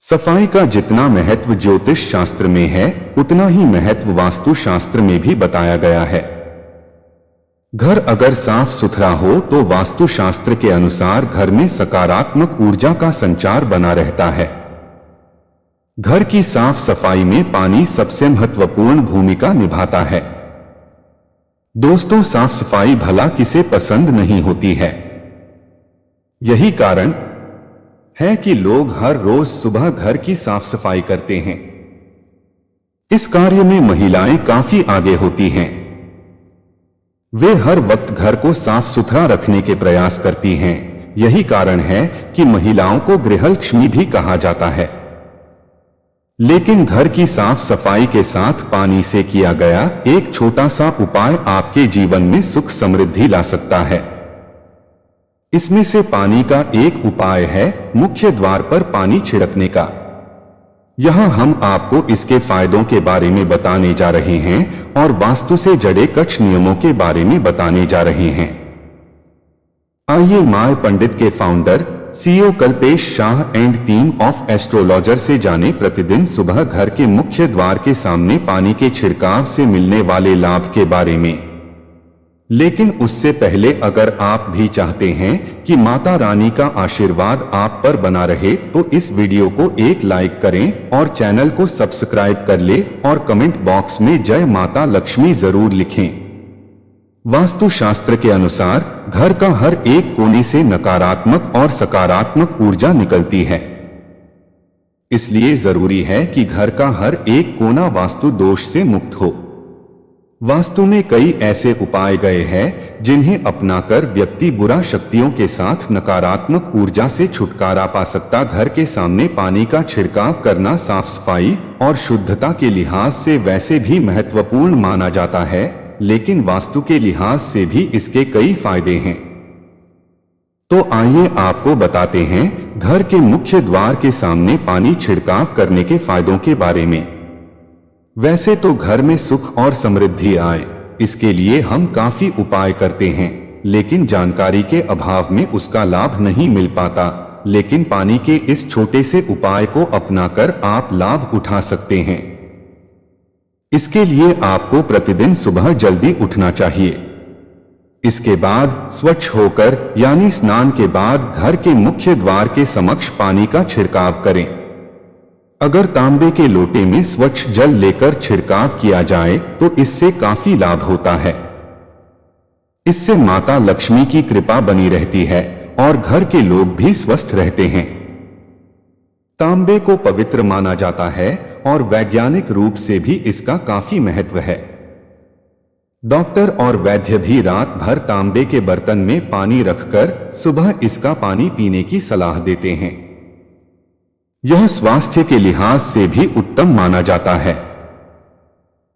सफाई का जितना महत्व ज्योतिष शास्त्र में है उतना ही महत्व वास्तु शास्त्र में भी बताया गया है। घर अगर साफ सुथरा हो तो वास्तु शास्त्र के अनुसार घर में सकारात्मक ऊर्जा का संचार बना रहता है। घर की साफ सफाई में पानी सबसे महत्वपूर्ण भूमिका निभाता है। दोस्तों, साफ सफाई भला किसे पसंद नहीं होती है। यही कारण है कि लोग हर रोज सुबह घर की साफ सफाई करते हैं। इस कार्य में महिलाएं काफी आगे होती हैं। वे हर वक्त घर को साफ सुथरा रखने के प्रयास करती हैं। यही कारण है कि महिलाओं को गृहलक्ष्मी भी कहा जाता है। लेकिन घर की साफ सफाई के साथ पानी से किया गया एक छोटा सा उपाय आपके जीवन में सुख समृद्धि ला सकता है। इसमें से पानी का एक उपाय है मुख्य द्वार पर पानी छिड़कने का। यहां हम आपको इसके फायदों के बारे में बताने जा रहे हैं और वास्तु से जुड़े कुछ नियमों के बारे में बताने जा रहे हैं। आइए माय पंडित के founder CEO Kalpesh Shah and team of astrologer से जाने प्रतिदिन सुबह घर के मुख्य द्वार के सामने पानी के छिड़काव से मिलने वाले लाभ के बारे में। लेकिन उससे पहले अगर आप भी चाहते हैं कि माता रानी का आशीर्वाद आप पर बना रहे तो इस वीडियो को एक लाइक करें और चैनल को सब्सक्राइब कर ले और कमेंट बॉक्स में जय माता लक्ष्मी जरूर लिखें। वास्तु शास्त्र के अनुसार घर का हर एक कोने से नकारात्मक और सकारात्मक ऊर्जा निकलती है। इसलिए जरूरी है कि घर का हर एक कोना वास्तु दोष से मुक्त हो। वास्तु में कई ऐसे उपाय गए हैं जिन्हें अपनाकर व्यक्ति बुरा शक्तियों के साथ नकारात्मक ऊर्जा से छुटकारा पा सकता। घर के सामने पानी का छिड़काव करना साफ सफाई और शुद्धता के लिहाज से वैसे भी महत्वपूर्ण माना जाता है, लेकिन वास्तु के लिहाज से भी इसके कई फायदे हैं। तो आइए आपको बताते हैं घर के मुख्य द्वार के सामने पानी छिड़काव करने के फायदों के बारे में। वैसे तो घर में सुख और समृद्धि आए, इसके लिए हम काफी उपाय करते हैं, लेकिन जानकारी के अभाव में उसका लाभ नहीं मिल पाता। लेकिन पानी के इस छोटे से उपाय को अपनाकर आप लाभ उठा सकते हैं। इसके लिए आपको प्रतिदिन सुबह जल्दी उठना चाहिए। इसके बाद स्वच्छ होकर यानी स्नान के बाद घर के मुख्य द्वार के समक्ष पानी का छिड़काव करें। अगर तांबे के लोटे में स्वच्छ जल लेकर छिड़काव किया जाए तो इससे काफी लाभ होता है। इससे माता लक्ष्मी की कृपा बनी रहती है और घर के लोग भी स्वस्थ रहते हैं। तांबे को पवित्र माना जाता है और वैज्ञानिक रूप से भी इसका काफी महत्व है। डॉक्टर और वैद्य भी रात भर तांबे के बर्तन में पानी रखकर सुबह इसका पानी पीने की सलाह देते हैं। यह स्वास्थ्य के लिहाज से भी उत्तम माना जाता है।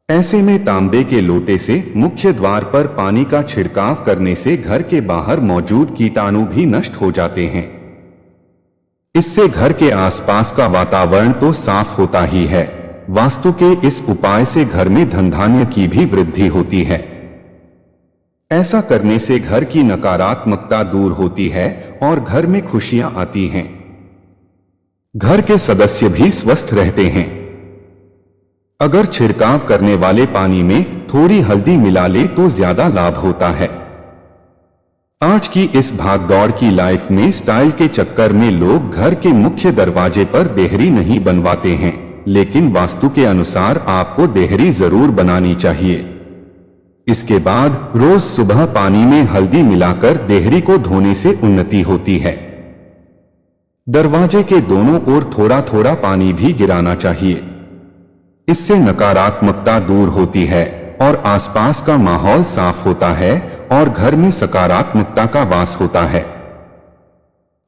ऐसे में तांबे के लोटे से मुख्य द्वार पर पानी का छिड़काव करने से घर के बाहर मौजूद कीटाणु भी नष्ट हो जाते हैं। इससे घर के आसपास का वातावरण तो साफ होता ही है, वास्तु के इस उपाय से घर में धन धान्य की भी वृद्धि होती है। ऐसा करने से घर की नकारात्मकता दूर होती है और घर में खुशियां आती हैं। घर के सदस्य भी स्वस्थ रहते हैं। अगर छिड़काव करने वाले पानी में थोड़ी हल्दी मिला ले तो ज्यादा लाभ होता है। आज की इस भागदौड़ की लाइफ में स्टाइल के चक्कर में लोग घर के मुख्य दरवाजे पर देहरी नहीं बनवाते हैं, लेकिन वास्तु के अनुसार आपको देहरी जरूर बनानी चाहिए। इसके बाद रोज सुबह पानी में हल्दी मिलाकर देहरी को धोने से उन्नति होती है। दरवाजे के दोनों ओर थोड़ा थोड़ा पानी भी गिराना चाहिए। इससे नकारात्मकता दूर होती है और आसपास का माहौल साफ होता है और घर में सकारात्मकता का वास होता है।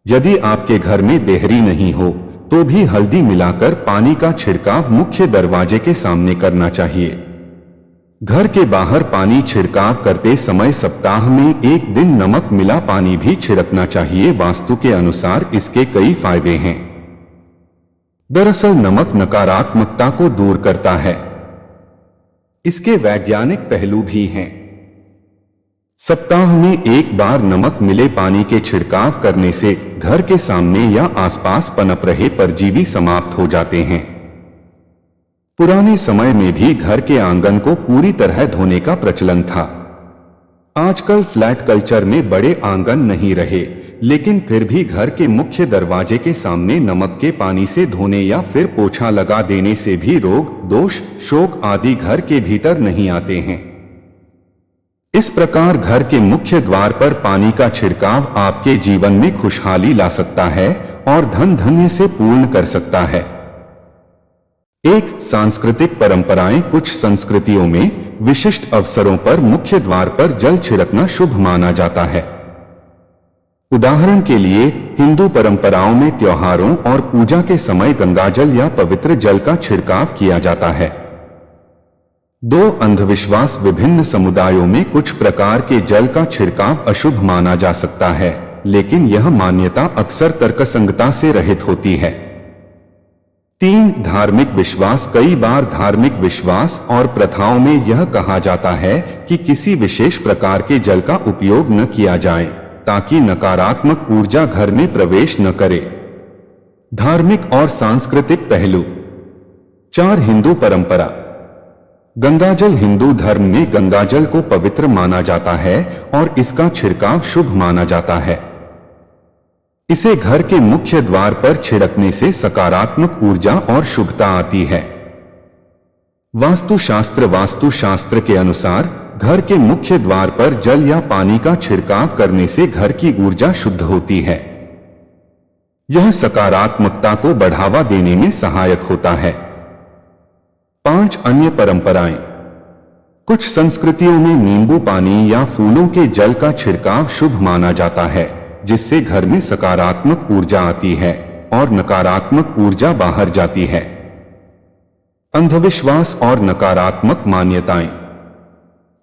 यदि आपके घर में देहरी नहीं हो तो भी हल्दी मिलाकर पानी का छिड़काव मुख्य दरवाजे के सामने करना चाहिए। घर के बाहर पानी छिड़काव करते समय सप्ताह में एक दिन नमक मिला पानी भी छिड़कना चाहिए। वास्तु के अनुसार इसके कई फायदे हैं। दरअसल नमक नकारात्मकता को दूर करता है। इसके वैज्ञानिक पहलू भी हैं। सप्ताह में एक बार नमक मिले पानी के छिड़काव करने से घर के सामने या आसपास पनप रहे परजीवी समाप्त हो जाते हैं। पुराने समय में भी घर के आंगन को पूरी तरह धोने का प्रचलन था। आजकल फ्लैट कल्चर में बड़े आंगन नहीं रहे, लेकिन फिर भी घर के मुख्य दरवाजे के सामने नमक के पानी से धोने या फिर पोछा लगा देने से भी रोग, दोष, शोक आदि घर के भीतर नहीं आते हैं। इस प्रकार घर के मुख्य द्वार पर पानी का छिड़काव आपके जीवन में खुशहाली ला सकता है और धन धान्य से पूर्ण कर सकता है। एक सांस्कृतिक परंपराएं। कुछ संस्कृतियों में विशिष्ट अवसरों पर मुख्य द्वार पर जल छिड़कना शुभ माना जाता है। उदाहरण के लिए हिंदू परंपराओं में त्योहारों और पूजा के समय गंगाजल या पवित्र जल का छिड़काव किया जाता है। दो अंधविश्वास। विभिन्न समुदायों में कुछ प्रकार के जल का छिड़काव अशुभ माना जा सकता है, लेकिन यह मान्यता अक्सर तर्कसंगता से रहित होती है। 3 धार्मिक विश्वास। कई बार धार्मिक विश्वास और प्रथाओं में यह कहा जाता है कि किसी विशेष प्रकार के जल का उपयोग न किया जाए ताकि नकारात्मक ऊर्जा घर में प्रवेश न करे। धार्मिक और सांस्कृतिक पहलू। 4 हिंदू परंपरा। गंगाजल। हिंदू धर्म में गंगाजल को पवित्र माना जाता है और इसका छिड़काव शुभ माना जाता है। इसे घर के मुख्य द्वार पर छिड़कने से सकारात्मक ऊर्जा और शुभता आती है। वास्तुशास्त्र। वास्तुशास्त्र के अनुसार घर के मुख्य द्वार पर जल या पानी का छिड़काव करने से घर की ऊर्जा शुद्ध होती है। यह सकारात्मकता को बढ़ावा देने में सहायक होता है। 5 अन्य परंपराएं। कुछ संस्कृतियों में नींबू पानी या फूलों के जल का छिड़काव शुभ माना जाता है, जिससे घर में सकारात्मक ऊर्जा आती है और नकारात्मक ऊर्जा बाहर जाती है। अंधविश्वास और नकारात्मक मान्यताएं।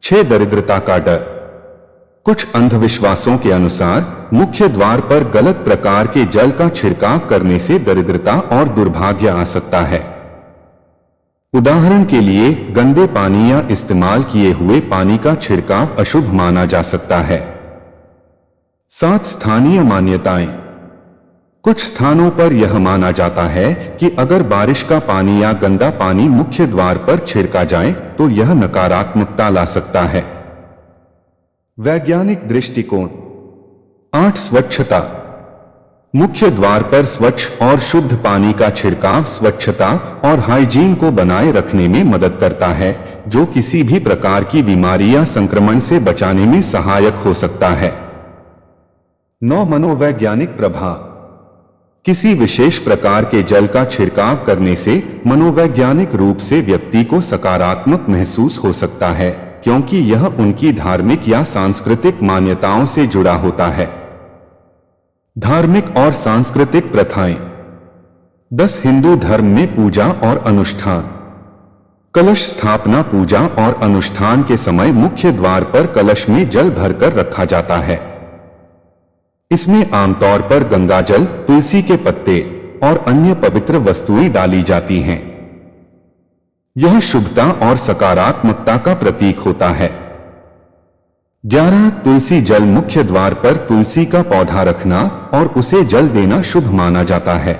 6 दरिद्रता का डर। कुछ अंधविश्वासों के अनुसार मुख्य द्वार पर गलत प्रकार के जल का छिड़काव करने से दरिद्रता और दुर्भाग्य आ सकता है। उदाहरण के लिए गंदे पानी या इस्तेमाल किए हुए पानी का छिड़काव अशुभ माना जा सकता है। 7 स्थानीय मान्यताएं। कुछ स्थानों पर यह माना जाता है कि अगर बारिश का पानी या गंदा पानी मुख्य द्वार पर छिड़का जाए तो यह नकारात्मकता ला सकता है। वैज्ञानिक दृष्टिकोण। 8 स्वच्छता। मुख्य द्वार पर स्वच्छ और शुद्ध पानी का छिड़काव स्वच्छता और हाइजीन को बनाए रखने में मदद करता है, जो किसी भी प्रकार की बीमारी या संक्रमण से बचाने में सहायक हो सकता है। 9 मनोवैज्ञानिक प्रभाव। किसी विशेष प्रकार के जल का छिड़काव करने से मनोवैज्ञानिक रूप से व्यक्ति को सकारात्मक महसूस हो सकता है, क्योंकि यह उनकी धार्मिक या सांस्कृतिक मान्यताओं से जुड़ा होता है। धार्मिक और सांस्कृतिक प्रथाएं। 10 हिंदू धर्म में पूजा और अनुष्ठान। कलश स्थापना। पूजा और अनुष्ठान के समय मुख्य द्वार पर कलश में जल भरकर रखा जाता है। इसमें आमतौर पर गंगाजल, तुलसी के पत्ते और अन्य पवित्र वस्तुएं डाली जाती हैं। यह शुभता और सकारात्मकता का प्रतीक होता है। 11 तुलसी जल। मुख्य द्वार पर तुलसी का पौधा रखना और उसे जल देना शुभ माना जाता है।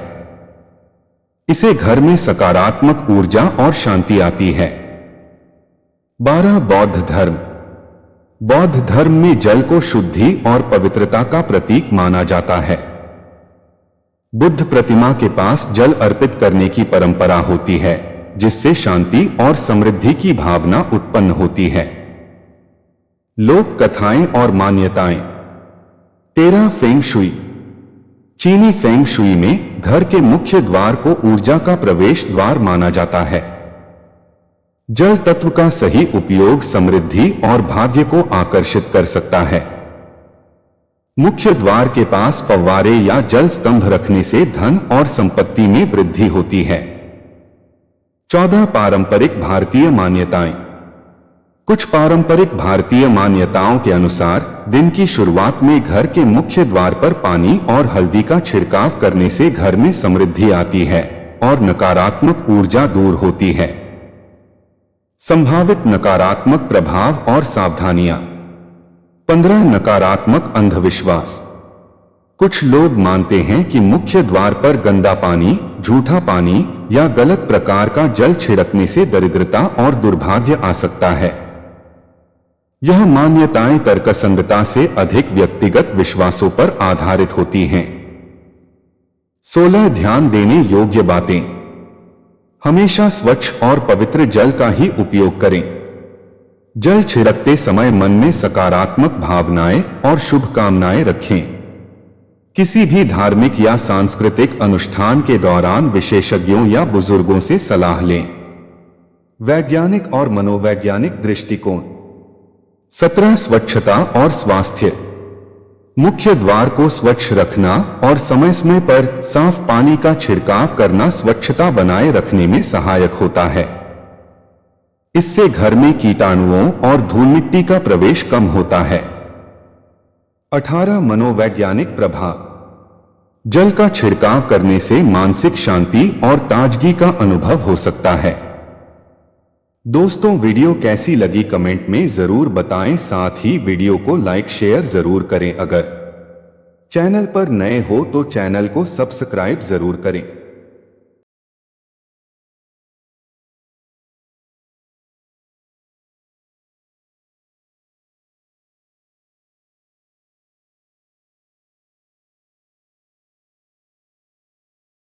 इसे घर में सकारात्मक ऊर्जा और शांति आती है। 12 बौद्ध धर्म। बौद्ध धर्म में जल को शुद्धि और पवित्रता का प्रतीक माना जाता है। बुद्ध प्रतिमा के पास जल अर्पित करने की परंपरा होती है, जिससे शांति और समृद्धि की भावना उत्पन्न होती है। लोक कथाएं और मान्यताएं। 13 फेंग शुई। चीनी फेंग शुई में घर के मुख्य द्वार को ऊर्जा का प्रवेश द्वार माना जाता है। जल तत्व का सही उपयोग समृद्धि और भाग्य को आकर्षित कर सकता है। मुख्य द्वार के पास फव्वारे या जल स्तंभ रखने से धन और संपत्ति में वृद्धि होती है। 14 पारंपरिक भारतीय मान्यताएं। कुछ पारंपरिक भारतीय मान्यताओं के अनुसार दिन की शुरुआत में घर के मुख्य द्वार पर पानी और हल्दी का छिड़काव करने से घर में समृद्धि आती है और नकारात्मक ऊर्जा दूर होती है। संभावित नकारात्मक प्रभाव और सावधानियां। 15 नकारात्मक अंधविश्वास। कुछ लोग मानते हैं कि मुख्य द्वार पर गंदा पानी, झूठा पानी या गलत प्रकार का जल छिड़कने से दरिद्रता और दुर्भाग्य आ सकता है। यह मान्यताएं तर्कसंगता से अधिक व्यक्तिगत विश्वासों पर आधारित होती हैं। 16 ध्यान देने योग्य बातें। हमेशा स्वच्छ और पवित्र जल का ही उपयोग करें। जल छिड़कते समय मन में सकारात्मक भावनाएं और शुभकामनाएं रखें। किसी भी धार्मिक या सांस्कृतिक अनुष्ठान के दौरान विशेषज्ञों या बुजुर्गों से सलाह लें। वैज्ञानिक और मनोवैज्ञानिक दृष्टिकोण। 17 स्वच्छता और स्वास्थ्य। मुख्य द्वार को स्वच्छ रखना और समय समय पर साफ पानी का छिड़काव करना स्वच्छता बनाए रखने में सहायक होता है। इससे घर में कीटाणुओं और धूल मिट्टी का प्रवेश कम होता है। 18 मनोवैज्ञानिक प्रभाव। जल का छिड़काव करने से मानसिक शांति और ताजगी का अनुभव हो सकता है। दोस्तों, वीडियो कैसी लगी कमेंट में जरूर बताएं। साथ ही वीडियो को लाइक शेयर जरूर करें। अगर चैनल पर नए हो तो चैनल को सब्सक्राइब जरूर करें।